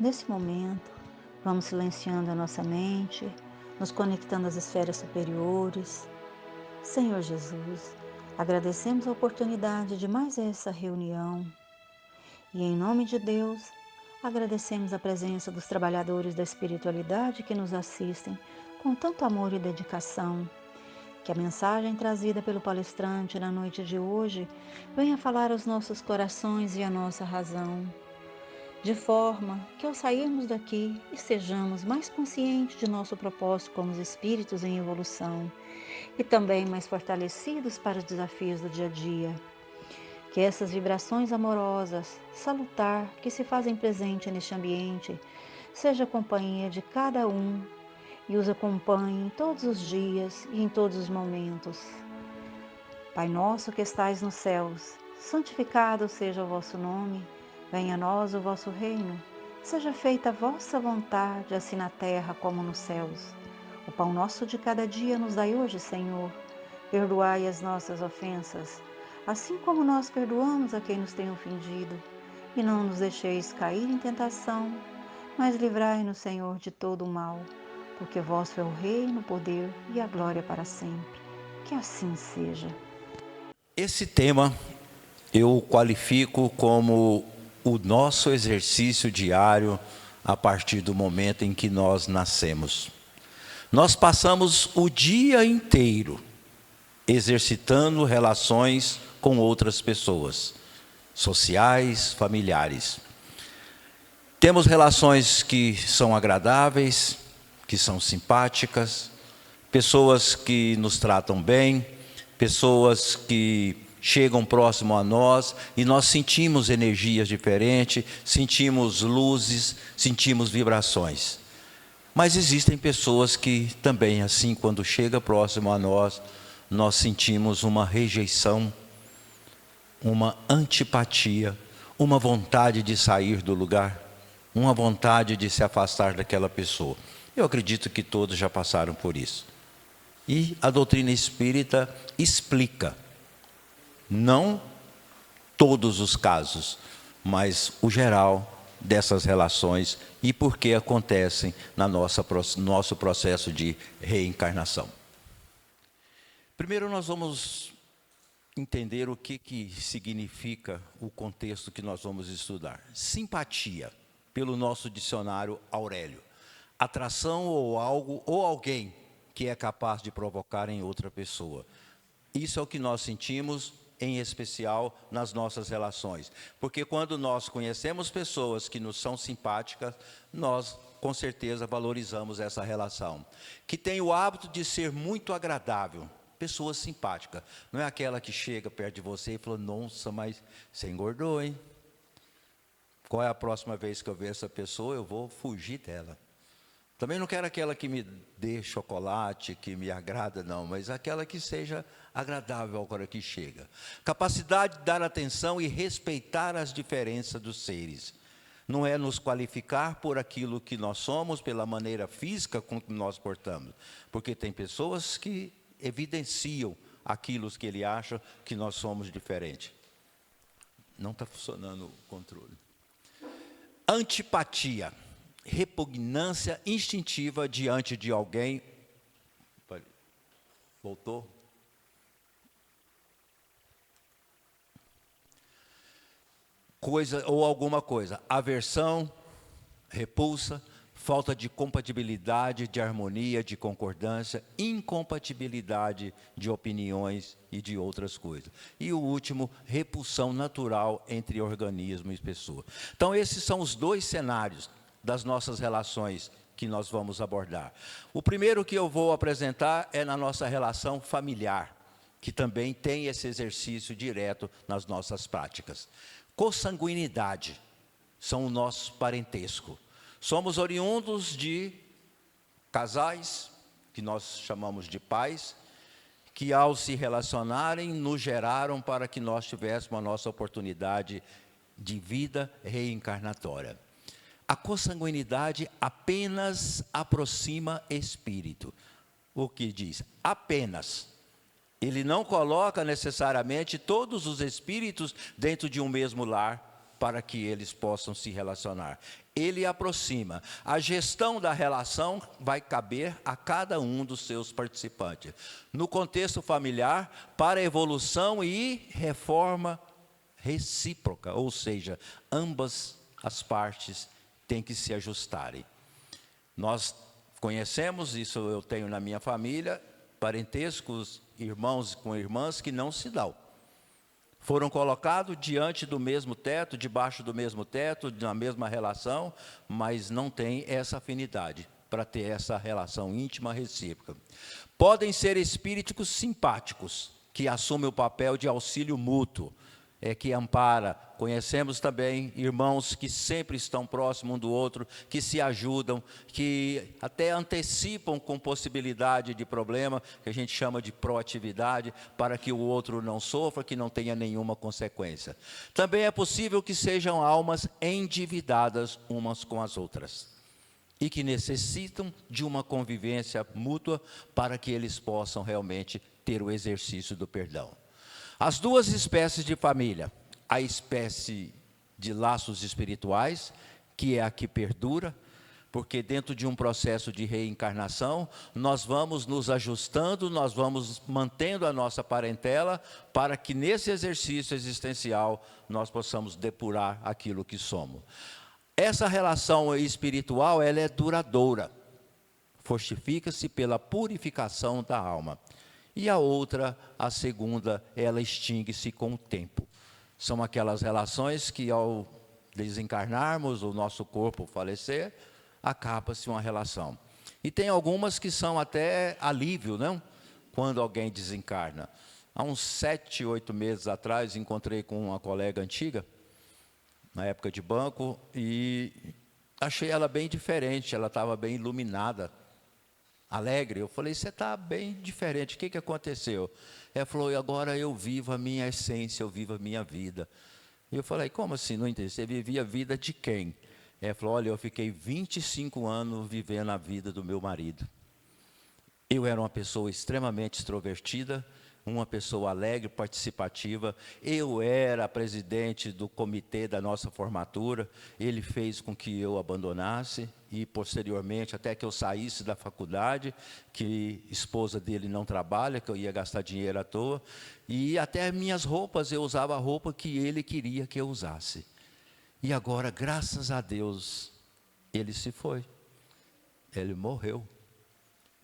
Nesse momento, vamos silenciando a nossa mente, nos conectando às esferas superiores. Senhor Jesus, agradecemos a oportunidade de mais essa reunião e, em nome de Deus, agradecemos a presença dos trabalhadores da espiritualidade que nos assistem com tanto amor e dedicação. Que a mensagem trazida pelo palestrante na noite de hoje venha falar aos nossos corações e à nossa razão, de forma que ao sairmos daqui estejamos mais conscientes de nosso propósito como espíritos em evolução e também mais fortalecidos para os desafios do dia a dia. Que essas vibrações amorosas, salutar, que se fazem presente neste ambiente, seja a companhia de cada um e os acompanhe em todos os dias e em todos os momentos. Pai nosso que estais nos céus, santificado seja o vosso nome, venha a nós o vosso reino, seja feita a vossa vontade, assim na terra como nos céus. O pão nosso de cada dia nos dai hoje, Senhor. Perdoai as nossas ofensas, assim como nós perdoamos a quem nos tem ofendido. E não nos deixeis cair em tentação, mas livrai-nos, Senhor, de todo o mal, porque vosso é o reino, o poder e a glória para sempre. Que assim seja. Esse tema eu qualifico como o nosso exercício diário a partir do momento em que nós nascemos. Nós passamos o dia inteiro exercitando relações com outras pessoas, sociais, familiares. Temos relações que são agradáveis, que são simpáticas, pessoas que nos tratam bem, pessoas que chegam próximo a nós e nós sentimos energias diferentes, sentimos luzes, sentimos vibrações. Mas existem pessoas que também, assim, quando chega próximo a nós, nós sentimos uma rejeição, uma antipatia, uma vontade de sair do lugar, uma vontade de se afastar daquela pessoa. Eu acredito que todos já passaram por isso. E a doutrina espírita explica, não todos os casos, mas o geral dessas relações e por que acontecem no nosso processo de reencarnação. Primeiro nós vamos entender o que significa o contexto que nós vamos estudar. Simpatia, pelo nosso dicionário Aurélio. Atração ou algo ou alguém que é capaz de provocar em outra pessoa. Isso é o que nós sentimos, em especial nas nossas relações. Porque quando nós conhecemos pessoas que nos são simpáticas, nós com certeza valorizamos essa relação. Que tem o hábito de ser muito agradável. Pessoa simpática. Não é aquela que chega perto de você e fala, nossa, mas você engordou, hein? Qual é a próxima vez que eu ver essa pessoa, eu vou fugir dela. Também não quero aquela que me dê chocolate, que me agrada, não, mas aquela que seja agradável agora que chega. Capacidade de dar atenção e respeitar as diferenças dos seres. Não é nos qualificar por aquilo que nós somos, pela maneira física com que nós portamos. Porque tem pessoas que evidenciam aquilo que ele acha que nós somos diferentes. Não está funcionando o controle. Antipatia. Repugnância instintiva diante de alguém. Voltou? Coisa ou alguma coisa. Aversão, repulsa, falta de compatibilidade, de harmonia, de concordância, incompatibilidade de opiniões e de outras coisas. E o último, repulsão natural entre organismo e pessoa. Então, esses são os dois cenários das nossas relações que nós vamos abordar. O primeiro que eu vou apresentar é na nossa relação familiar, que também tem esse exercício direto nas nossas práticas. Consanguinidade são o nosso parentesco. Somos oriundos de casais, que nós chamamos de pais, que ao se relacionarem nos geraram para que nós tivéssemos a nossa oportunidade de vida reencarnatória. A consanguinidade apenas aproxima espírito. O que diz? Apenas. Ele não coloca necessariamente todos os espíritos dentro de um mesmo lar para que eles possam se relacionar. Ele aproxima. A gestão da relação vai caber a cada um dos seus participantes. No contexto familiar, para evolução e reforma recíproca, ou seja, ambas as partes têm que se ajustarem. Nós conhecemos, isso eu tenho na minha família, parentescos, irmãos com irmãs que não se dão. Foram colocados diante do mesmo teto, debaixo do mesmo teto, na mesma relação, mas não têm essa afinidade para ter essa relação íntima recíproca. Podem ser espíritos simpáticos, que assumem o papel de auxílio mútuo, que ampara. Conhecemos também irmãos que sempre estão próximos um do outro, que se ajudam, que até antecipam com possibilidade de problema, que a gente chama de proatividade, para que o outro não sofra, que não tenha nenhuma consequência. Também é possível que sejam almas endividadas umas com as outras, e que necessitam de uma convivência mútua para que eles possam realmente ter o exercício do perdão. As duas espécies de família, a espécie de laços espirituais, que é a que perdura, porque dentro de um processo de reencarnação, nós vamos nos ajustando, nós vamos mantendo a nossa parentela, para que nesse exercício existencial nós possamos depurar aquilo que somos. Essa relação espiritual, ela é duradoura, fortifica-se pela purificação da alma. E a outra, a segunda, ela extingue-se com o tempo. São aquelas relações que ao desencarnarmos, o nosso corpo falecer, acaba-se uma relação. E tem algumas que são até alívio, não? Quando alguém desencarna. Há uns 7, 8 meses atrás, encontrei com uma colega antiga, na época de banco, e achei ela bem diferente, ela estava bem iluminada, alegre. Eu falei, você está bem diferente, o que aconteceu? Ela falou, agora eu vivo a minha essência, eu vivo a minha vida. E eu falei, como assim? Não entendi, você vivia a vida de quem? Ela falou, olha, eu fiquei 25 anos vivendo a vida do meu marido. Eu era uma pessoa extremamente extrovertida, uma pessoa alegre, participativa. Eu era presidente do comitê da nossa formatura. Ele fez com que eu abandonasse e, posteriormente, até que eu saísse da faculdade, que esposa dele não trabalha, que eu ia gastar dinheiro à toa. E até minhas roupas, eu usava a roupa que ele queria que eu usasse. E agora, graças a Deus, ele se foi. Ele morreu.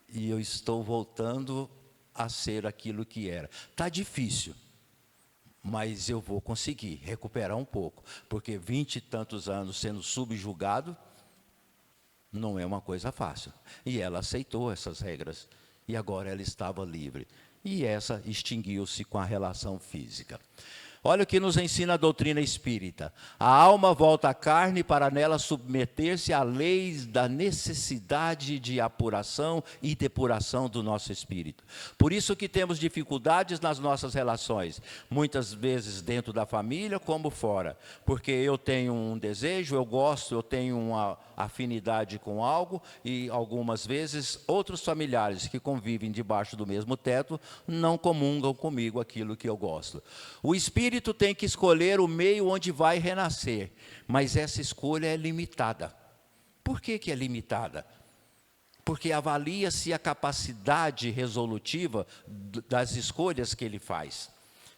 E eu estou voltando a ser aquilo que era. Está difícil, mas eu vou conseguir recuperar um pouco, porque 20 e tantos anos sendo subjugado, não é uma coisa fácil. E ela aceitou essas regras, e agora ela estava livre. E essa extinguiu-se com a relação física. Olha o que nos ensina a doutrina espírita. A alma volta à carne para nela submeter-se à lei da necessidade de apuração e depuração do nosso espírito. Por isso que temos dificuldades nas nossas relações, muitas vezes dentro da família como fora. Porque eu tenho um desejo, eu gosto, eu tenho uma afinidade com algo, e algumas vezes outros familiares que convivem debaixo do mesmo teto não comungam comigo aquilo que eu gosto. O espírito tem que escolher o meio onde vai renascer, mas essa escolha é limitada. Por que é limitada? Porque avalia-se a capacidade resolutiva das escolhas que ele faz.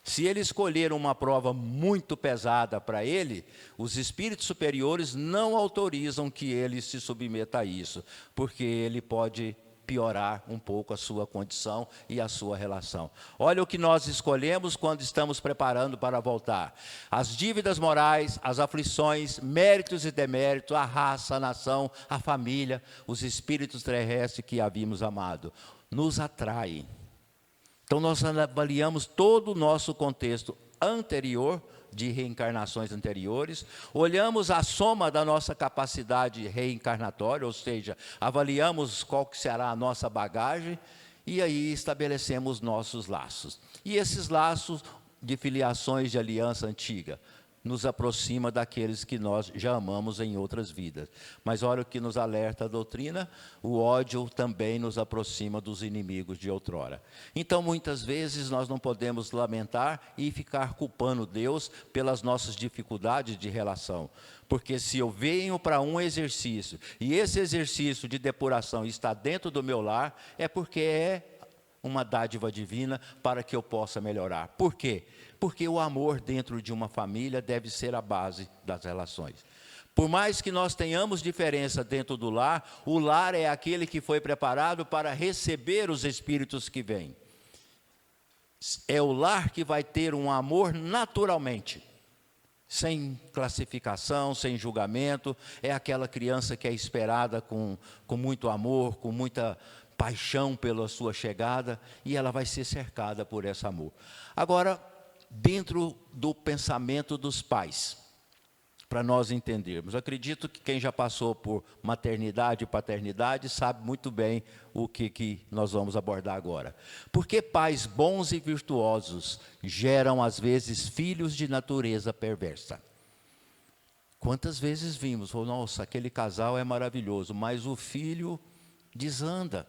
Se ele escolher uma prova muito pesada para ele, os espíritos superiores não autorizam que ele se submeta a isso, porque ele pode piorar um pouco a sua condição e a sua relação. Olha o que nós escolhemos quando estamos preparando para voltar. As dívidas morais, as aflições, méritos e deméritos, a raça, a nação, a família, os espíritos terrestres que havíamos amado, nos atraem. Então nós avaliamos todo o nosso contexto anterior, de reencarnações anteriores, olhamos a soma da nossa capacidade reencarnatória, ou seja, avaliamos qual que será a nossa bagagem, e aí estabelecemos nossos laços. E esses laços de filiações de aliança antiga, nos aproxima daqueles que nós já amamos em outras vidas. Mas olha o que nos alerta a doutrina: o ódio também nos aproxima dos inimigos de outrora. Então, muitas vezes, nós não podemos lamentar e ficar culpando Deus pelas nossas dificuldades de relação. Porque se eu venho para um exercício, e esse exercício de depuração está dentro do meu lar, é porque é uma dádiva divina para que eu possa melhorar. Por quê? Porque o amor dentro de uma família deve ser a base das relações. Por mais que nós tenhamos diferença dentro do lar, o lar é aquele que foi preparado para receber os espíritos que vêm. É o lar que vai ter um amor naturalmente, sem classificação, sem julgamento. É aquela criança que é esperada com muito amor, com muita paixão pela sua chegada, e ela vai ser cercada por esse amor. Agora, dentro do pensamento dos pais, para nós entendermos, acredito que quem já passou por maternidade e paternidade sabe muito bem o que nós vamos abordar agora. Porque pais bons e virtuosos geram às vezes filhos de natureza perversa. Quantas vezes vimos, nossa, aquele casal é maravilhoso, mas o filho desanda.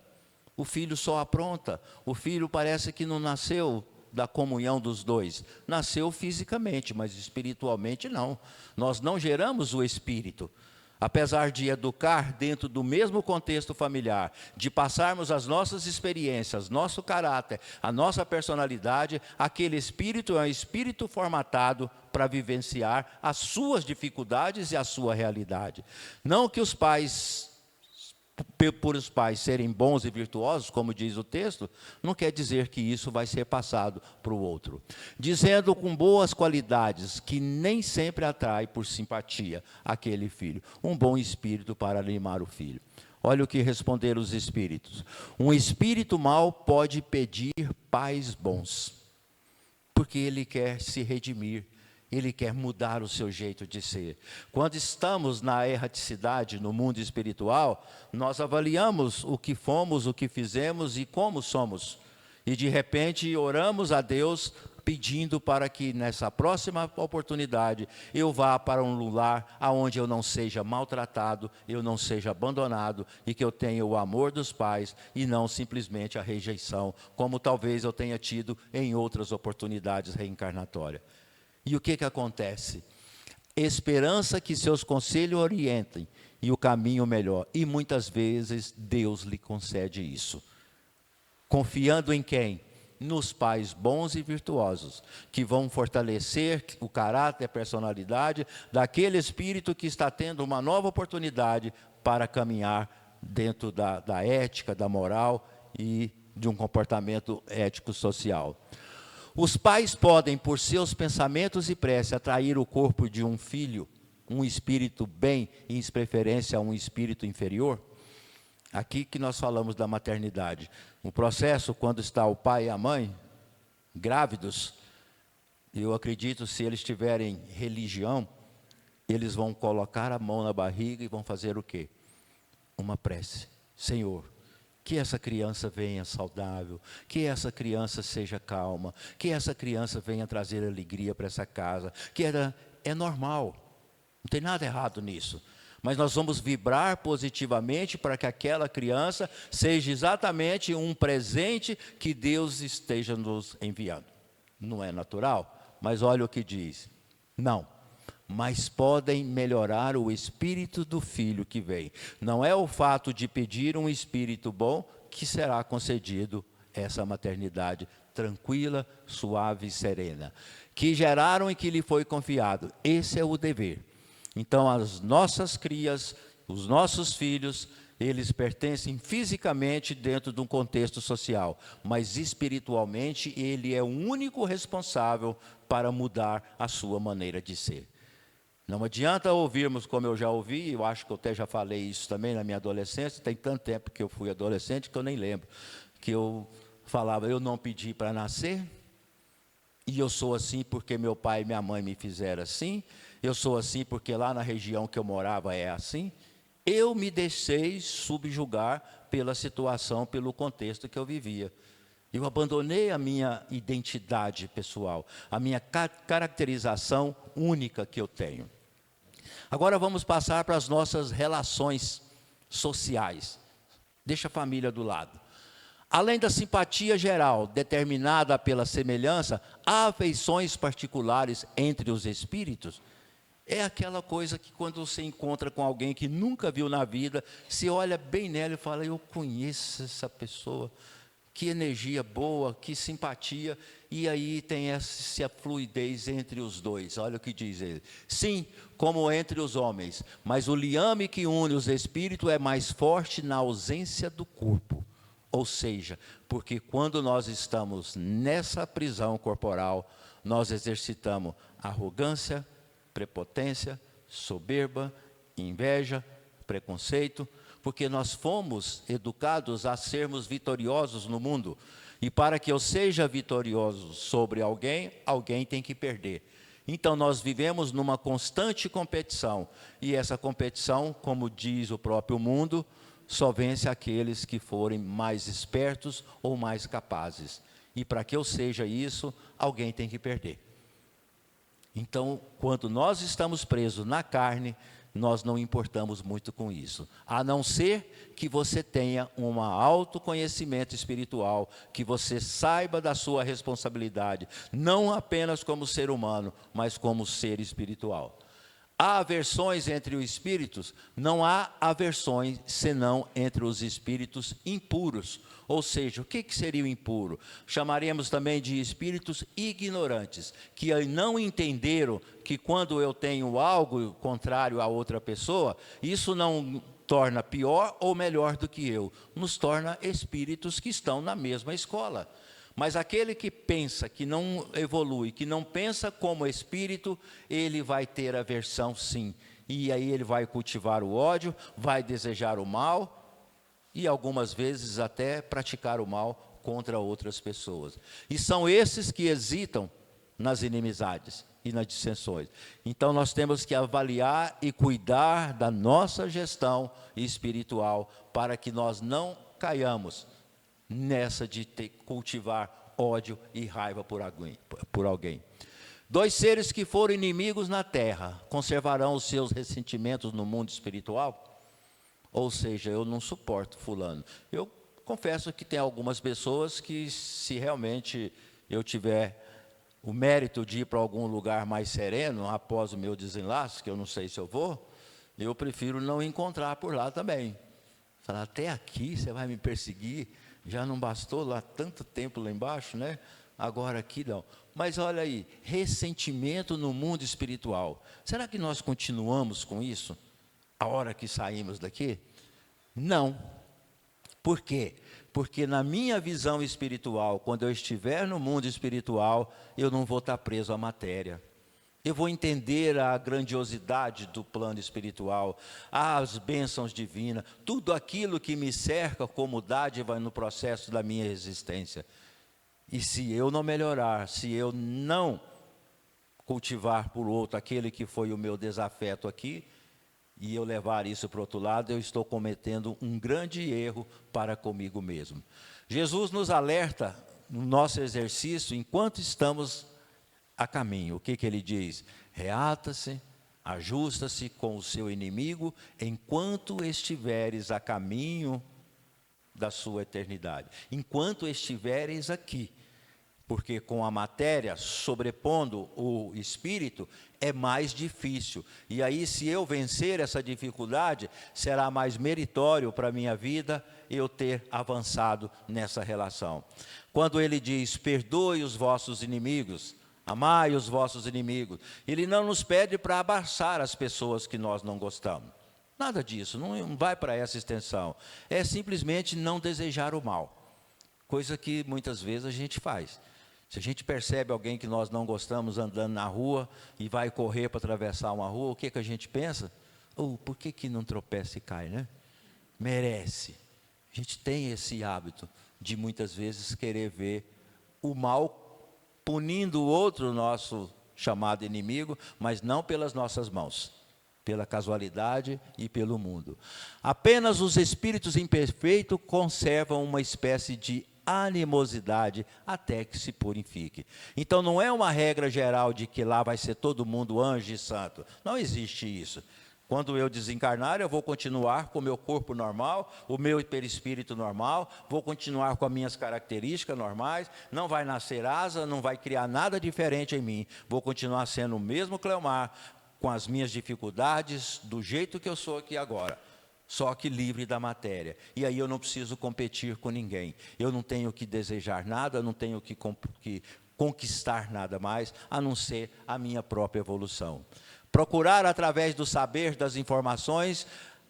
O filho só apronta, o filho parece que não nasceu da comunhão dos dois. Nasceu fisicamente, mas espiritualmente não. Nós não geramos o espírito. Apesar de educar dentro do mesmo contexto familiar, de passarmos as nossas experiências, nosso caráter, a nossa personalidade, aquele espírito é um espírito formatado para vivenciar as suas dificuldades e a sua realidade. Não que os pais, por os pais serem bons e virtuosos, como diz o texto, não quer dizer que isso vai ser passado para o outro. Dizendo com boas qualidades, que nem sempre atrai por simpatia aquele filho. Um bom espírito para animar o filho. Olha o que responderam os espíritos. Um espírito mau pode pedir pais bons, porque ele quer se redimir. Ele quer mudar o seu jeito de ser. Quando estamos na erraticidade, no mundo espiritual, nós avaliamos o que fomos, o que fizemos e como somos. E de repente oramos a Deus pedindo para que nessa próxima oportunidade eu vá para um lugar onde eu não seja maltratado, eu não seja abandonado e que eu tenha o amor dos pais e não simplesmente a rejeição, como talvez eu tenha tido em outras oportunidades reencarnatórias. E o que acontece? Esperança que seus conselhos orientem e o caminho melhor. E muitas vezes Deus lhe concede isso. Confiando em quem? Nos pais bons e virtuosos, que vão fortalecer o caráter e a personalidade daquele espírito que está tendo uma nova oportunidade para caminhar dentro da ética, da moral e de um comportamento ético-social. Os pais podem, por seus pensamentos e prece, atrair o corpo de um filho, um espírito bem, em preferência a um espírito inferior. Aqui que nós falamos da maternidade. O processo, quando está o pai e a mãe grávidos, eu acredito, se eles tiverem religião, eles vão colocar a mão na barriga e vão fazer o quê? Uma prece. Senhor, que essa criança venha saudável, que essa criança seja calma, que essa criança venha trazer alegria para essa casa, que é normal, não tem nada errado nisso. Mas nós vamos vibrar positivamente para que aquela criança seja exatamente um presente que Deus esteja nos enviando. Não é natural? Mas olha o que diz. Não. Mas podem melhorar o espírito do filho que vem. Não é o fato de pedir um espírito bom que será concedido essa maternidade tranquila, suave e serena. Que geraram e que lhe foi confiado. Esse é o dever. Então as nossas crias, os nossos filhos, eles pertencem fisicamente dentro de um contexto social, mas espiritualmente ele é o único responsável para mudar a sua maneira de ser. Não adianta ouvirmos, como eu já ouvi, eu acho que eu até já falei isso também na minha adolescência, tem tanto tempo que eu fui adolescente que eu nem lembro, que eu falava, eu não pedi para nascer, e eu sou assim porque meu pai e minha mãe me fizeram assim, eu sou assim porque lá na região que eu morava é assim. Eu me deixei subjugar pela situação, pelo contexto que eu vivia. Eu abandonei a minha identidade pessoal, a minha caracterização única que eu tenho. Agora vamos passar para as nossas relações sociais. Deixa a família do lado. Além da simpatia geral, determinada pela semelhança, há afeições particulares entre os espíritos. É aquela coisa que quando você encontra com alguém que nunca viu na vida, se olha bem nela e fala, eu conheço essa pessoa, que energia boa, que simpatia, e aí tem essa fluidez entre os dois. Olha o que diz ele. Sim, como entre os homens, mas o liame que une os espíritos é mais forte na ausência do corpo. Ou seja, porque quando nós estamos nessa prisão corporal, nós exercitamos arrogância, prepotência, soberba, inveja, preconceito, porque nós fomos educados a sermos vitoriosos no mundo. E para que eu seja vitorioso sobre alguém, alguém tem que perder. Então nós vivemos numa constante competição. E essa competição, como diz o próprio mundo, só vence aqueles que forem mais espertos ou mais capazes. E para que eu seja isso, alguém tem que perder. Então, quando nós estamos presos na carne, nós não importamos muito com isso, a não ser que você tenha um autoconhecimento espiritual, que você saiba da sua responsabilidade, não apenas como ser humano, mas como ser espiritual. Há aversões entre os espíritos? Não há aversões senão entre os espíritos impuros. Ou seja, o que seria o impuro? Chamaremos também de espíritos ignorantes, que não entenderam que quando eu tenho algo contrário a outra pessoa, isso não torna pior ou melhor do que eu, nos torna espíritos que estão na mesma escola. Mas aquele que pensa, que não evolui, que não pensa como espírito, ele vai ter aversão sim. E aí ele vai cultivar o ódio, vai desejar o mal e algumas vezes até praticar o mal contra outras pessoas. E são esses que hesitam nas inimizades e nas dissensões. Então nós temos que avaliar e cuidar da nossa gestão espiritual para que nós não caiamos nessa de cultivar ódio e raiva por alguém. Dois seres que foram inimigos na terra, conservarão os seus ressentimentos no mundo espiritual? Ou seja, eu não suporto fulano. Eu confesso que tem algumas pessoas que, se realmente eu tiver o mérito de ir para algum lugar mais sereno, após o meu desenlace, que eu não sei se eu vou, eu prefiro não encontrar por lá também. Falar, até aqui você vai me perseguir? Já não bastou lá tanto tempo lá embaixo, né? Agora aqui não. Mas olha aí, ressentimento no mundo espiritual. Será que nós continuamos com isso a hora que saímos daqui? Não. Por quê? Porque na minha visão espiritual, quando eu estiver no mundo espiritual, eu não vou estar preso à matéria. Eu vou entender a grandiosidade do plano espiritual, as bênçãos divinas, tudo aquilo que me cerca como dádiva no processo da minha existência. E se eu não melhorar, se eu não cultivar por outro aquele que foi o meu desafeto aqui, e eu levar isso para o outro lado, eu estou cometendo um grande erro para comigo mesmo. Jesus nos alerta no nosso exercício, enquanto estamos a caminho. O que ele diz? Reata-se, ajusta-se com o seu inimigo, enquanto estiveres a caminho da sua eternidade. Enquanto estiveres aqui. Porque com a matéria sobrepondo o espírito é mais difícil. E aí, se eu vencer essa dificuldade, será mais meritório para a minha vida eu ter avançado nessa relação. Quando ele diz, perdoe os vossos inimigos, amai os vossos inimigos, ele não nos pede para abraçar as pessoas que nós não gostamos. Nada disso, não vai para essa extensão. É simplesmente não desejar o mal. Coisa que muitas vezes a gente faz. Se a gente percebe alguém que nós não gostamos andando na rua e vai correr para atravessar uma rua, o que a gente pensa? Por que não tropeça e cai, né? Merece. A gente tem esse hábito de muitas vezes querer ver o mal punindo o outro, nosso chamado inimigo, mas não pelas nossas mãos, pela casualidade e pelo mundo. Apenas os espíritos imperfeitos conservam uma espécie de animosidade até que se purifique. Então não é uma regra geral de que lá vai ser todo mundo anjo e santo. Não existe isso. Quando eu desencarnar, eu vou continuar com o meu corpo normal, o meu perispírito normal, vou continuar com as minhas características normais, não vai nascer asa, não vai criar nada diferente em mim. Vou continuar sendo o mesmo Cleomar, com as minhas dificuldades, do jeito que eu sou aqui agora, só que livre da matéria. E aí eu não preciso competir com ninguém. Eu não tenho que desejar nada, não tenho que conquistar nada mais, a não ser a minha própria evolução. Procurar, através do saber, das informações,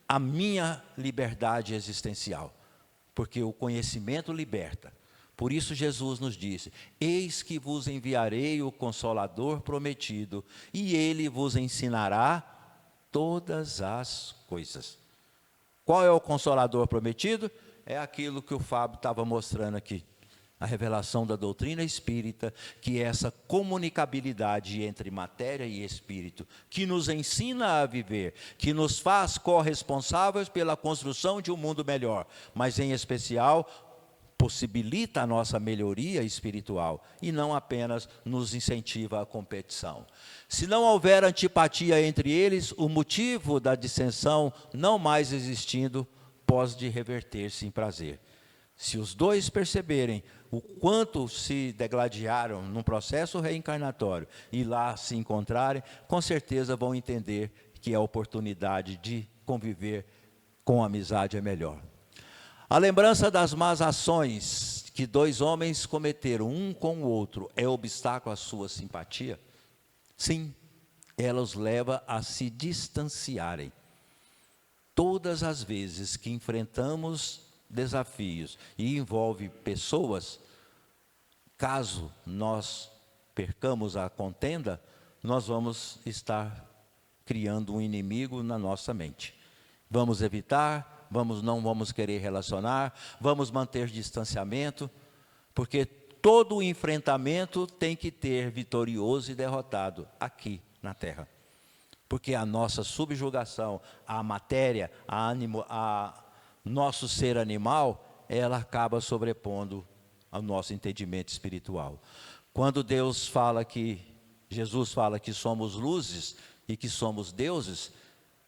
a minha liberdade existencial. Porque o conhecimento liberta. Por isso Jesus nos disse: eis que vos enviarei o Consolador prometido, e ele vos ensinará todas as coisas. Qual é o Consolador prometido? É aquilo que o Fábio estava mostrando aqui. A revelação da doutrina espírita, que é essa comunicabilidade entre matéria e espírito, que nos ensina a viver, que nos faz corresponsáveis pela construção de um mundo melhor, mas em especial possibilita a nossa melhoria espiritual e não apenas nos incentiva à competição. Se não houver antipatia entre eles, o motivo da dissensão não mais existindo, pode reverter-se em prazer. Se os dois perceberem o quanto se degladiaram num processo reencarnatório e lá se encontrarem, com certeza vão entender que a oportunidade de conviver com amizade é melhor. A lembrança das más ações que dois homens cometeram um com o outro é obstáculo à sua simpatia? Sim, ela os leva a se distanciarem. Todas as vezes que enfrentamos desafios e envolve pessoas, caso nós percamos a contenda, nós vamos estar criando um inimigo na nossa mente. Vamos evitar, não vamos querer relacionar, vamos manter distanciamento, porque todo o enfrentamento tem que ter vitorioso e derrotado aqui na Terra. Porque a nossa subjugação, a matéria, a nosso ser animal, ela acaba sobrepondo ao nosso entendimento espiritual. Quando Jesus fala que somos luzes e que somos deuses,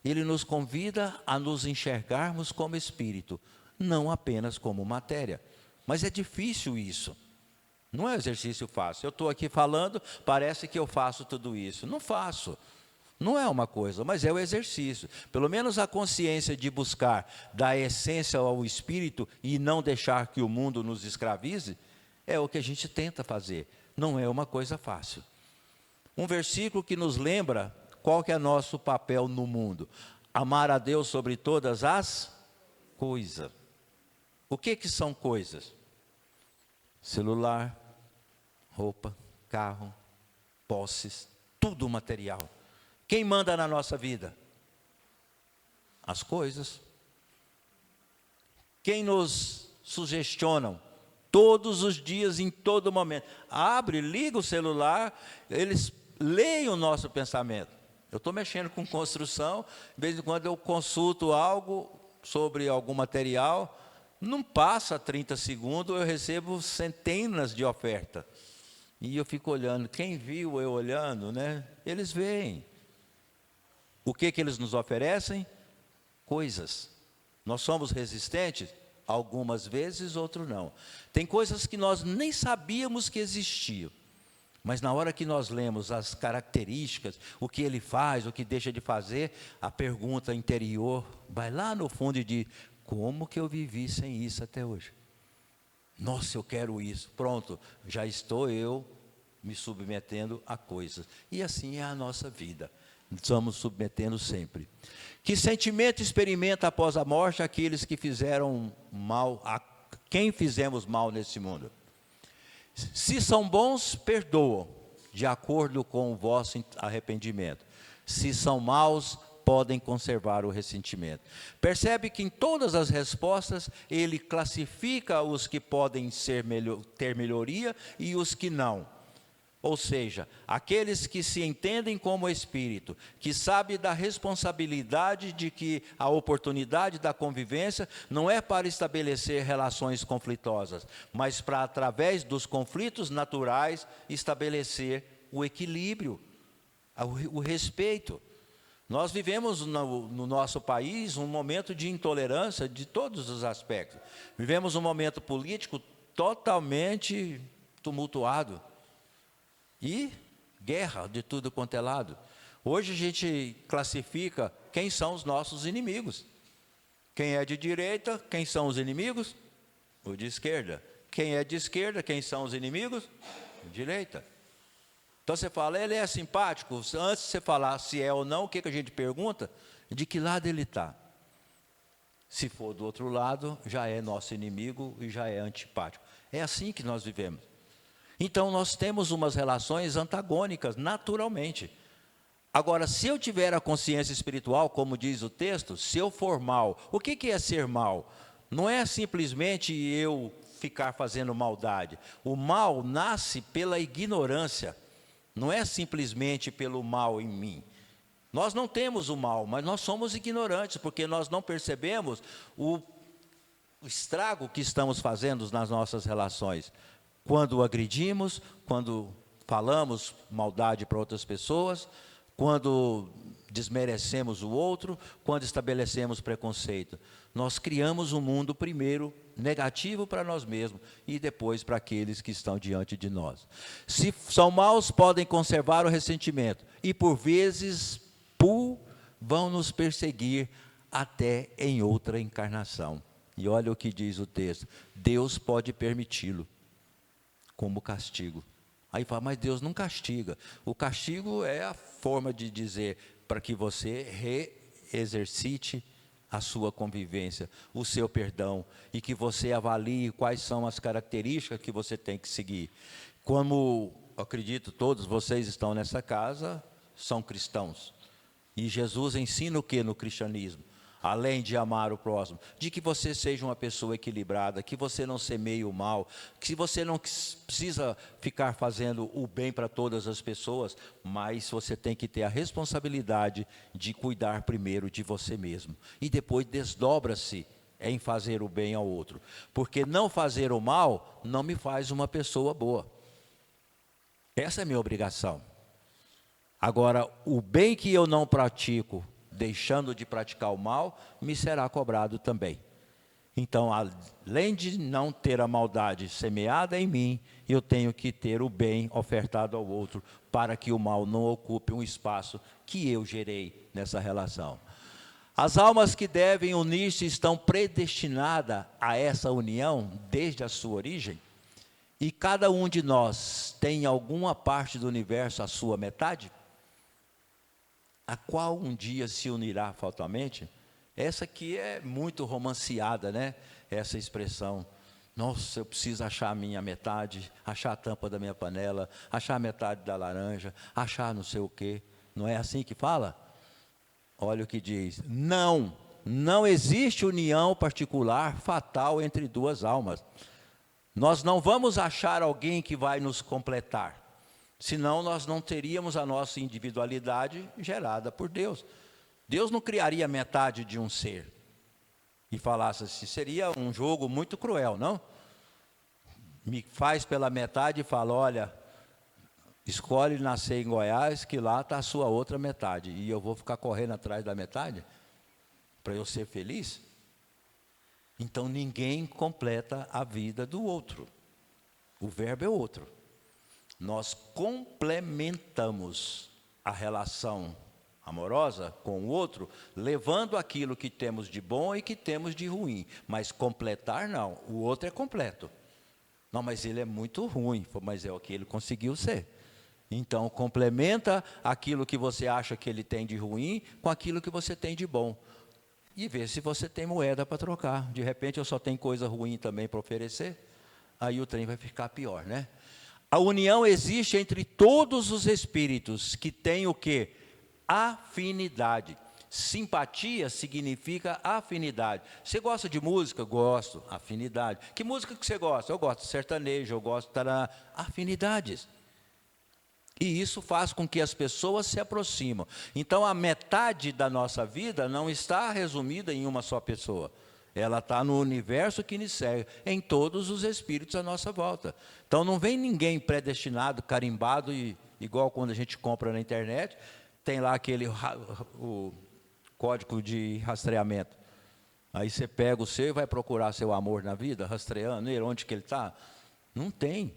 ele nos convida a nos enxergarmos como espírito, não apenas como matéria. Mas é difícil isso. Não é um exercício fácil. Eu estou aqui falando, parece que eu faço tudo isso. Não faço. Não é uma coisa, mas é o exercício. Pelo menos a consciência de buscar da essência ao espírito e não deixar que o mundo nos escravize, é o que a gente tenta fazer. Não é uma coisa fácil. Um versículo que nos lembra qual que é nosso papel no mundo. Amar a Deus sobre todas as coisas. O que são coisas? Celular, roupa, carro, posses, tudo material. Quem manda na nossa vida? As coisas. Quem nos sugestionam? Todos os dias, em todo momento. Abre, liga o celular, eles leem o nosso pensamento. Eu estou mexendo com construção, de vez em quando eu consulto algo sobre algum material, não passa 30 segundos, eu recebo centenas de ofertas. E eu fico olhando, quem viu eu olhando, né? Eles veem. O que eles nos oferecem? Coisas. Nós somos resistentes? Algumas vezes, outras não. Tem coisas que nós nem sabíamos que existiam. Mas na hora que nós lemos as características, o que ele faz, o que deixa de fazer, a pergunta interior vai lá no fundo e diz: como que eu vivi sem isso até hoje? Nossa, eu quero isso. Pronto, já estou eu me submetendo a coisas. E assim é a nossa vida. Estamos submetendo sempre. Que sentimento experimenta após a morte aqueles que fizeram mal, a quem fizemos mal nesse mundo? Se são bons, perdoam, de acordo com o vosso arrependimento. Se são maus, podem conservar o ressentimento. Percebe que em todas as respostas, ele classifica os que podem ter melhoria e os que não. Ou seja, aqueles que se entendem como espírito, que sabem da responsabilidade de que a oportunidade da convivência não é para estabelecer relações conflitosas, mas para, através dos conflitos naturais, estabelecer o equilíbrio, o respeito. Nós vivemos no nosso país um momento de intolerância de todos os aspectos. Vivemos um momento político totalmente tumultuado. E guerra de tudo quanto é lado. Hoje a gente classifica quem são os nossos inimigos. Quem é de direita, quem são os inimigos? O de esquerda. Quem é de esquerda, quem são os inimigos? O de direita. Então você fala, ele é simpático? Antes de você falar se é ou não, o que a gente pergunta? De que lado ele está? Se for do outro lado, já é nosso inimigo e já é antipático. É assim que nós vivemos. Então nós temos umas relações antagônicas, naturalmente. Agora, se eu tiver a consciência espiritual, como diz o texto, se eu for mal, o que é ser mal? Não é simplesmente eu ficar fazendo maldade. O mal nasce pela ignorância, não é simplesmente pelo mal em mim. Nós não temos o mal, mas nós somos ignorantes, porque nós não percebemos o estrago que estamos fazendo nas nossas relações. Quando agredimos, quando falamos maldade para outras pessoas, quando desmerecemos o outro, quando estabelecemos preconceito. Nós criamos um mundo primeiro negativo para nós mesmos e depois para aqueles que estão diante de nós. Se são maus, podem conservar o ressentimento e por vezes vão nos perseguir até em outra encarnação. E olha o que diz o texto: Deus pode permiti-lo como castigo. Aí fala, mas Deus não castiga. O castigo é a forma de dizer para que você reexercite a sua convivência, o seu perdão, e que você avalie quais são as características que você tem que seguir. Como acredito todos vocês estão nessa casa, são cristãos. E Jesus ensina o que no cristianismo? Além de amar o próximo, de que você seja uma pessoa equilibrada, que você não semeie o mal, que você não precisa ficar fazendo o bem para todas as pessoas, mas você tem que ter a responsabilidade de cuidar primeiro de você mesmo. E depois desdobra-se em fazer o bem ao outro. Porque não fazer o mal não me faz uma pessoa boa. Essa é a minha obrigação. Agora, o bem que eu não pratico, deixando de praticar o mal, me será cobrado também. Então, além de não ter a maldade semeada em mim, eu tenho que ter o bem ofertado ao outro, para que o mal não ocupe um espaço que eu gerei nessa relação. As almas que devem unir-se estão predestinadas a essa união desde a sua origem, e cada um de nós tem em alguma parte do universo a sua metade, a qual um dia se unirá fatalmente. Essa aqui é muito romanceada, né? Essa expressão. Nossa, eu preciso achar a minha metade, achar a tampa da minha panela, achar a metade da laranja, achar não sei o quê. Não é assim que fala? Olha o que diz. Não existe união particular fatal entre duas almas. Nós não vamos achar alguém que vai nos completar. Senão nós não teríamos a nossa individualidade gerada por Deus. Deus não criaria metade de um ser e falasse assim, seria um jogo muito cruel, não? Me faz pela metade e fala, olha, escolhe nascer em Goiás, que lá está a sua outra metade, e eu vou ficar correndo atrás da metade para eu ser feliz? Então ninguém completa a vida do outro. O verbo é outro. Nós complementamos a relação amorosa com o outro, levando aquilo que temos de bom e que temos de ruim. Mas completar não, o outro é completo. Não, mas ele é muito ruim, mas é o que ele conseguiu ser. Então complementa aquilo que você acha que ele tem de ruim com aquilo que você tem de bom. E vê se você tem moeda para trocar. De repente eu só tenho coisa ruim também para oferecer, aí o trem vai ficar pior, né? A união existe entre todos os espíritos que têm o quê? Afinidade. Simpatia significa afinidade. Você gosta de música? Gosto. Afinidade. Que música que você gosta? Eu gosto de sertanejo, eu gosto de afinidades. E isso faz com que as pessoas se aproximam. Então, a metade da nossa vida não está resumida em uma só pessoa. Ela está no universo que nos segue, em todos os espíritos à nossa volta. Então, não vem ninguém predestinado, carimbado, igual quando a gente compra na internet, tem lá o código de rastreamento. Aí você pega o seu e vai procurar seu amor na vida, rastreando ele, onde que ele está. Não tem.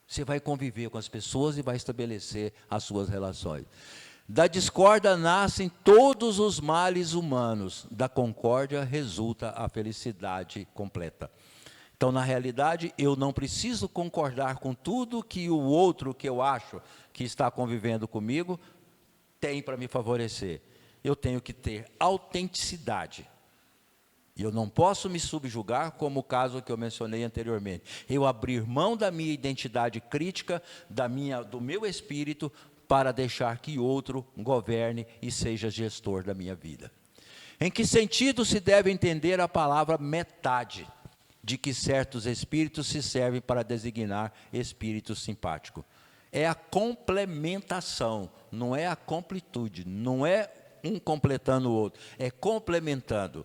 Você vai conviver com as pessoas e vai estabelecer as suas relações. Da discórdia nascem todos os males humanos. Da concórdia resulta a felicidade completa. Então, na realidade, eu não preciso concordar com tudo que o outro que eu acho que está convivendo comigo tem para me favorecer. Eu tenho que ter autenticidade. E eu não posso me subjugar, como o caso que eu mencionei anteriormente. Eu abrir mão da minha identidade crítica, do meu espírito, para deixar que outro governe e seja gestor da minha vida. Em que sentido se deve entender a palavra metade, de que certos espíritos se servem para designar espírito simpático? É a complementação, não é a completude, não é um completando o outro, é complementando.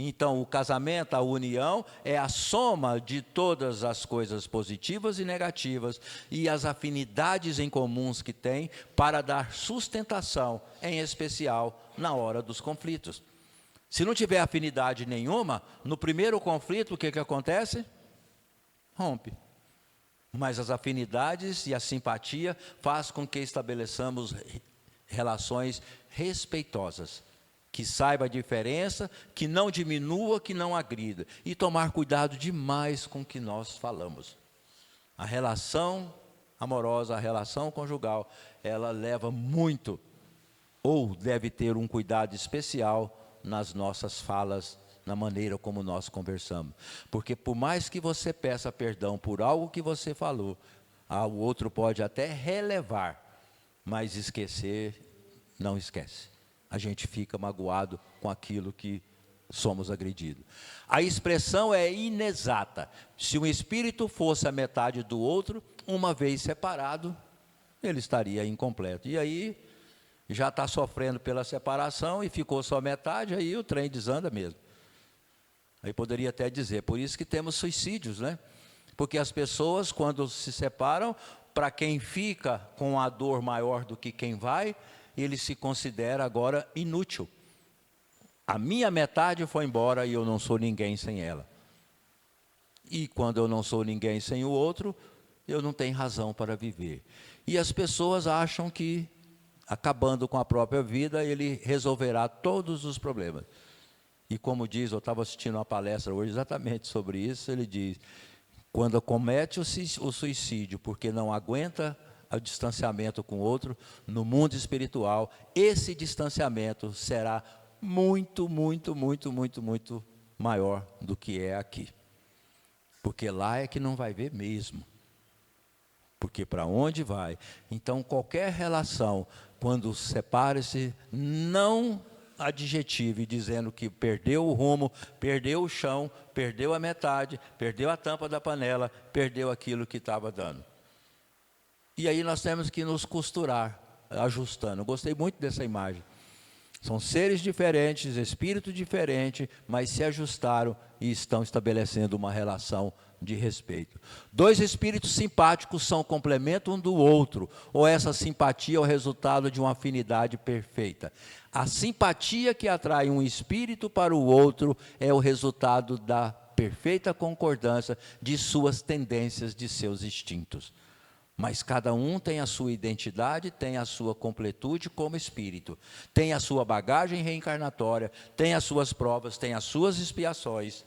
Então, o casamento, a união, é a soma de todas as coisas positivas e negativas e as afinidades em comuns que tem para dar sustentação, em especial na hora dos conflitos. Se não tiver afinidade nenhuma, no primeiro conflito, o que acontece? Rompe. Mas as afinidades e a simpatia faz com que estabeleçamos relações respeitosas, que saiba a diferença, que não diminua, que não agrida. E tomar cuidado demais com o que nós falamos. A relação amorosa, a relação conjugal, ela leva muito, ou deve ter um cuidado especial nas nossas falas, na maneira como nós conversamos. Porque por mais que você peça perdão por algo que você falou, o outro pode até relevar, mas esquecer, não esquece. A gente fica magoado com aquilo que somos agredidos. A expressão é inexata. Se um espírito fosse a metade do outro, uma vez separado, ele estaria incompleto. E aí, já está sofrendo pela separação e ficou só metade, aí o trem desanda mesmo. Aí poderia até dizer, por isso que temos suicídios, né? Porque as pessoas, quando se separam, para quem fica com a dor maior do que quem vai, ele se considera agora inútil. A minha metade foi embora e eu não sou ninguém sem ela. E quando eu não sou ninguém sem o outro, eu não tenho razão para viver. E as pessoas acham que, acabando com a própria vida, ele resolverá todos os problemas. E como diz, eu estava assistindo uma palestra hoje exatamente sobre isso, ele diz, quando comete o suicídio porque não aguenta o distanciamento com o outro, no mundo espiritual, esse distanciamento será muito, muito, muito, muito, muito maior do que é aqui. Porque lá é que não vai ver mesmo. Porque para onde vai? Então, qualquer relação, quando separa-se, não adjetive dizendo que perdeu o rumo, perdeu o chão, perdeu a metade, perdeu a tampa da panela, perdeu aquilo que estava dando. E aí nós temos que nos costurar, ajustando. Eu gostei muito dessa imagem. São seres diferentes, espíritos diferentes, mas se ajustaram e estão estabelecendo uma relação de respeito. Dois espíritos simpáticos são complemento um do outro, ou essa simpatia é o resultado de uma afinidade perfeita. A simpatia que atrai um espírito para o outro é o resultado da perfeita concordância de suas tendências, de seus instintos. Mas cada um tem a sua identidade, tem a sua completude como espírito, tem a sua bagagem reencarnatória, tem as suas provas, tem as suas expiações,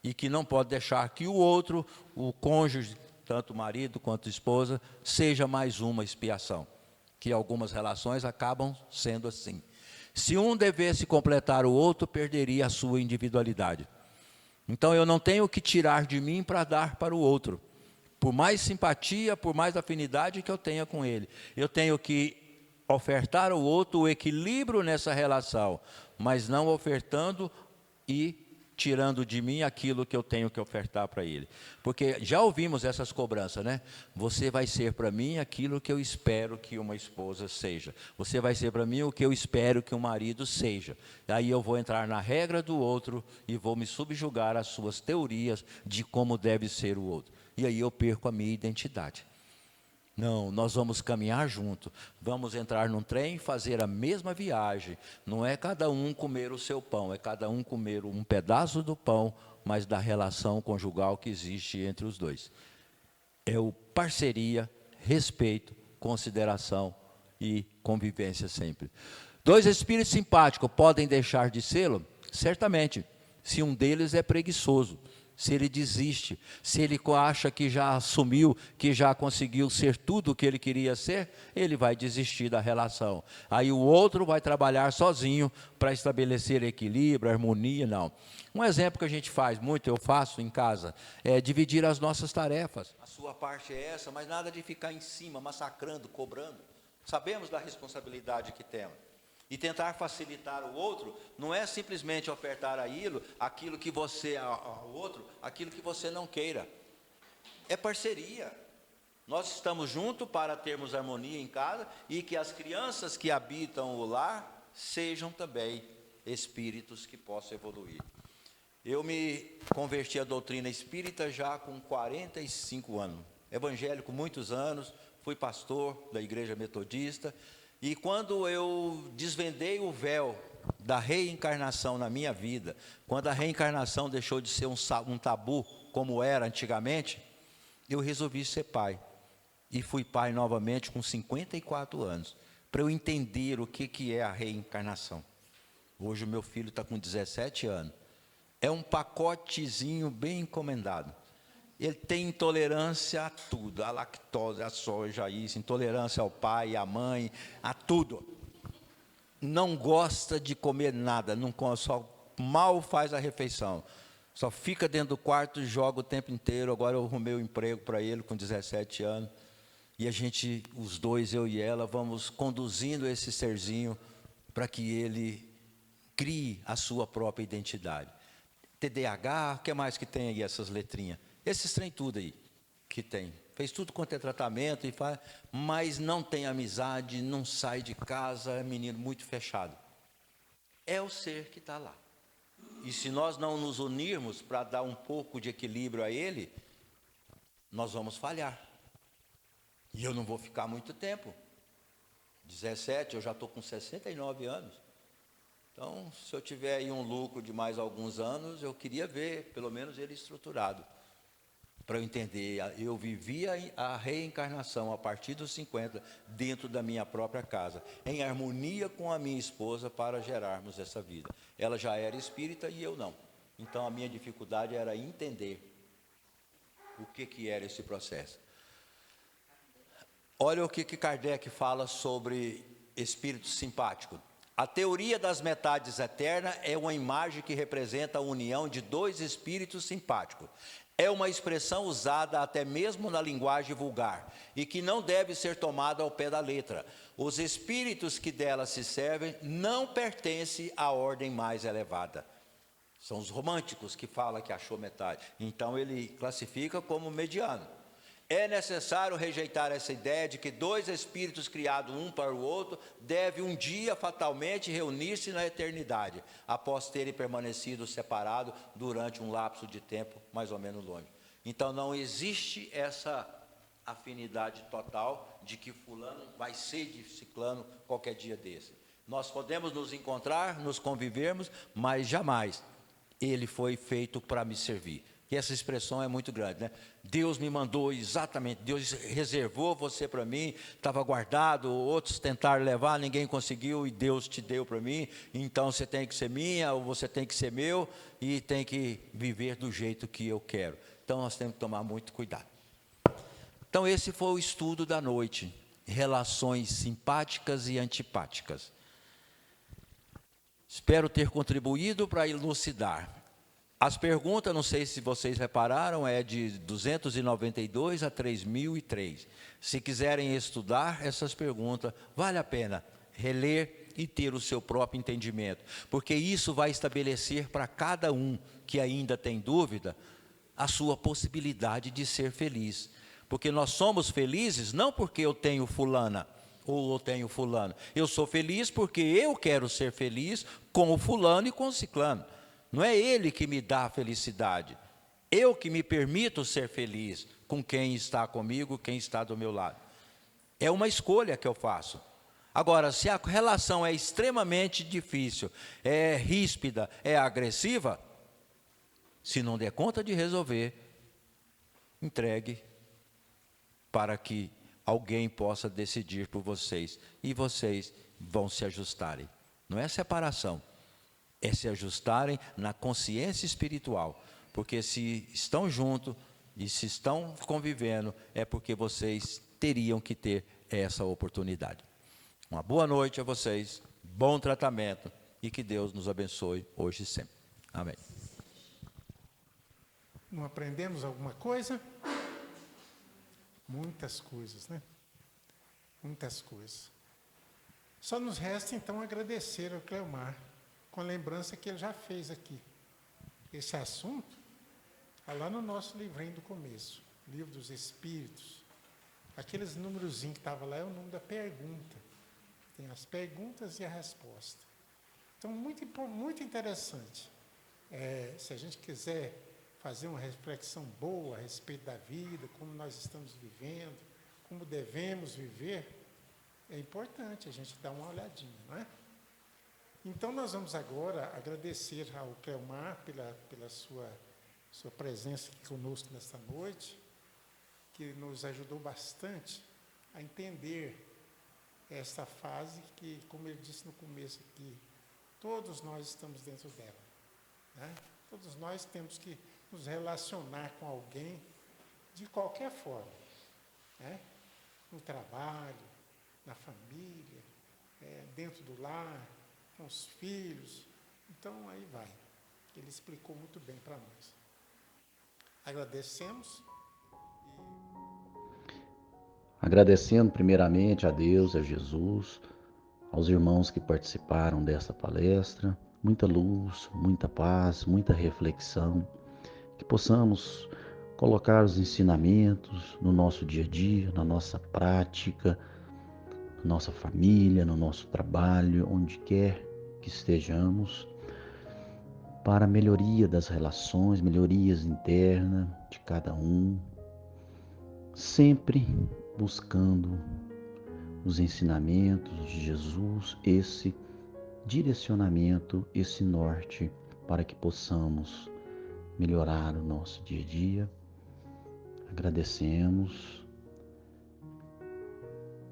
e que não pode deixar que o outro, o cônjuge, tanto o marido quanto a esposa, seja mais uma expiação, que algumas relações acabam sendo assim. Se um devesse completar o outro, perderia a sua individualidade. Então eu não tenho que tirar de mim para dar para o outro. Por mais simpatia, por mais afinidade que eu tenha com ele, eu tenho que ofertar ao outro o equilíbrio nessa relação, mas não ofertando e tirando de mim aquilo que eu tenho que ofertar para ele. Porque já ouvimos essas cobranças, né? Você vai ser para mim aquilo que eu espero que uma esposa seja. Você vai ser para mim o que eu espero que um marido seja. Aí eu vou entrar na regra do outro e vou me subjugar às suas teorias de como deve ser o outro. E aí eu perco a minha identidade. Não, nós vamos caminhar junto, vamos entrar num trem e fazer a mesma viagem. Não é cada um comer o seu pão, é cada um comer um pedaço do pão, mas da relação conjugal que existe entre os dois. É o parceria, respeito, consideração e convivência sempre. Dois espíritos simpáticos podem deixar de sê-lo? Certamente, se um deles é preguiçoso. Se ele desiste, se ele acha que já assumiu, que já conseguiu ser tudo o que ele queria ser, ele vai desistir da relação. Aí o outro vai trabalhar sozinho para estabelecer equilíbrio, harmonia, não. Um exemplo que a gente faz muito, eu faço em casa, é dividir as nossas tarefas. A sua parte é essa, mas nada de ficar em cima, massacrando, cobrando. Sabemos da responsabilidade que temos. E tentar facilitar o outro não é simplesmente ofertar aquilo que você, ao outro, aquilo que você não queira. É parceria. Nós estamos juntos para termos harmonia em casa e que as crianças que habitam o lar sejam também espíritos que possam evoluir. Eu me converti à doutrina espírita já com 45 anos. Evangélico muitos anos, fui pastor da igreja metodista. E quando eu desvendei o véu da reencarnação na minha vida, quando a reencarnação deixou de ser um tabu, como era antigamente, eu resolvi ser pai. E fui pai novamente com 54 anos, para eu entender o que é a reencarnação. Hoje o meu filho está com 17 anos. É um pacotezinho bem encomendado. Ele tem intolerância a tudo, a lactose, a soja, isso, intolerância ao pai, à mãe, a tudo. Não gosta de comer nada, não come, só mal faz a refeição. Só fica dentro do quarto e joga o tempo inteiro. Agora eu arrumei um emprego para ele com 17 anos. E a gente, os dois, eu e ela, vamos conduzindo esse serzinho para que ele crie a sua própria identidade. TDAH, o que mais que tem aí essas letrinhas? Esses trem tudo aí que tem. Fez tudo quanto é tratamento, e faz, mas não tem amizade, não sai de casa, é menino muito fechado. É o ser que está lá. E se nós não nos unirmos para dar um pouco de equilíbrio a ele, nós vamos falhar. E eu não vou ficar muito tempo. 17, eu já estou com 69 anos. Então, se eu tiver aí um lucro de mais alguns anos, eu queria ver, pelo menos, ele estruturado. Para eu entender, eu vivia a reencarnação a partir dos 50, dentro da minha própria casa, em harmonia com a minha esposa para gerarmos essa vida. Ela já era espírita e eu não. Então a minha dificuldade era entender o que era esse processo. Olha o que Kardec fala sobre espírito simpático. A teoria das metades eternas é uma imagem que representa a união de dois espíritos simpáticos. É uma expressão usada até mesmo na linguagem vulgar e que não deve ser tomada ao pé da letra. Os espíritos que dela se servem não pertencem à ordem mais elevada. São os românticos que falam que achou metade. Então ele classifica como mediano. É necessário rejeitar essa ideia de que dois espíritos criados um para o outro devem um dia fatalmente reunir-se na eternidade, após terem permanecido separados durante um lapso de tempo mais ou menos longe. Então não existe essa afinidade total de que fulano vai ser de ciclano qualquer dia desse. Nós podemos nos encontrar, nos convivermos, mas jamais ele foi feito para me servir. E essa expressão é muito grande, né? Deus me mandou exatamente, Deus reservou você para mim, estava guardado, outros tentaram levar, ninguém conseguiu e Deus te deu para mim, então você tem que ser minha, ou você tem que ser meu, e tem que viver do jeito que eu quero. Então nós temos que tomar muito cuidado. Então esse foi o estudo da noite, relações simpáticas e antipáticas. Espero ter contribuído para elucidar. As perguntas, não sei se vocês repararam, é de 292 a 3003. Se quiserem estudar essas perguntas, vale a pena reler e ter o seu próprio entendimento, porque isso vai estabelecer para cada um que ainda tem dúvida a sua possibilidade de ser feliz. Porque nós somos felizes não porque eu tenho fulana ou eu tenho fulano. Eu sou feliz porque eu quero ser feliz com o fulano e com o ciclano. Não é ele que me dá a felicidade. Eu que me permito ser feliz com quem está comigo, quem está do meu lado. É uma escolha que eu faço. Agora, se a relação é extremamente difícil, é ríspida, é agressiva, se não der conta de resolver, entregue para que alguém possa decidir por vocês. E vocês vão se ajustarem. Não é separação, é se ajustarem na consciência espiritual. Porque se estão juntos e se estão convivendo, é porque vocês teriam que ter essa oportunidade. Uma boa noite a vocês, bom tratamento e que Deus nos abençoe hoje e sempre. Amém. Não aprendemos alguma coisa? Muitas coisas, né? Muitas coisas. Só nos resta então agradecer ao Cleomar, com a lembrança que ele já fez aqui. Esse assunto está lá no nosso livrinho do começo, Livro dos Espíritos. Aqueles númerozinhos que estavam lá é o número da pergunta. Tem as perguntas e a resposta. Então, muito interessante. Se a gente quiser fazer uma reflexão boa a respeito da vida, como nós estamos vivendo, como devemos viver, é importante a gente dar uma olhadinha, não é? Então, nós vamos agora agradecer ao Cleomar pela sua presença aqui conosco nesta noite, que nos ajudou bastante a entender essa fase que, como ele disse no começo aqui, todos nós estamos dentro dela, né? Todos nós temos que nos relacionar com alguém de qualquer forma, né? No trabalho, na família, dentro do lar, com os filhos. Então, aí vai. Ele explicou muito bem para nós. Agradecemos. Agradecendo primeiramente a Deus, a Jesus, aos irmãos que participaram dessa palestra, muita luz, muita paz, muita reflexão, que possamos colocar os ensinamentos no nosso dia a dia, na nossa prática, na nossa família, no nosso trabalho, onde quer que estejamos, para a melhoria das relações, melhorias internas de cada um, sempre buscando os ensinamentos de Jesus, esse direcionamento, esse norte, para que possamos melhorar o nosso dia a dia. Agradecemos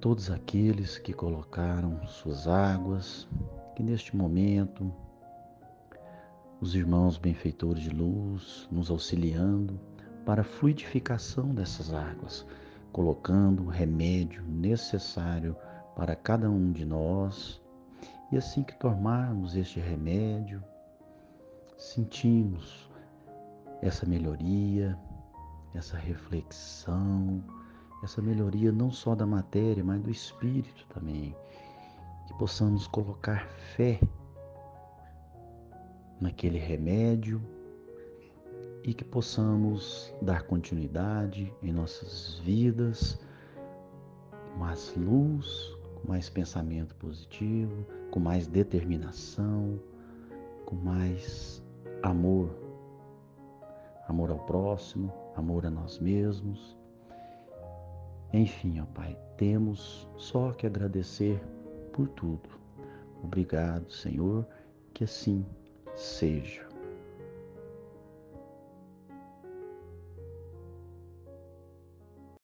todos aqueles que colocaram suas águas, que neste momento, os irmãos benfeitores de luz nos auxiliando para a fluidificação dessas águas, colocando o remédio necessário para cada um de nós. E assim que tomarmos este remédio, sentimos essa melhoria, essa reflexão, essa melhoria não só da matéria, mas do espírito também. Que possamos colocar fé naquele remédio e que possamos dar continuidade em nossas vidas, com mais luz, com mais pensamento positivo, com mais determinação, com mais amor. Amor ao próximo, amor a nós mesmos. Enfim, ó Pai, temos só que agradecer por tudo. Obrigado, Senhor, que assim seja.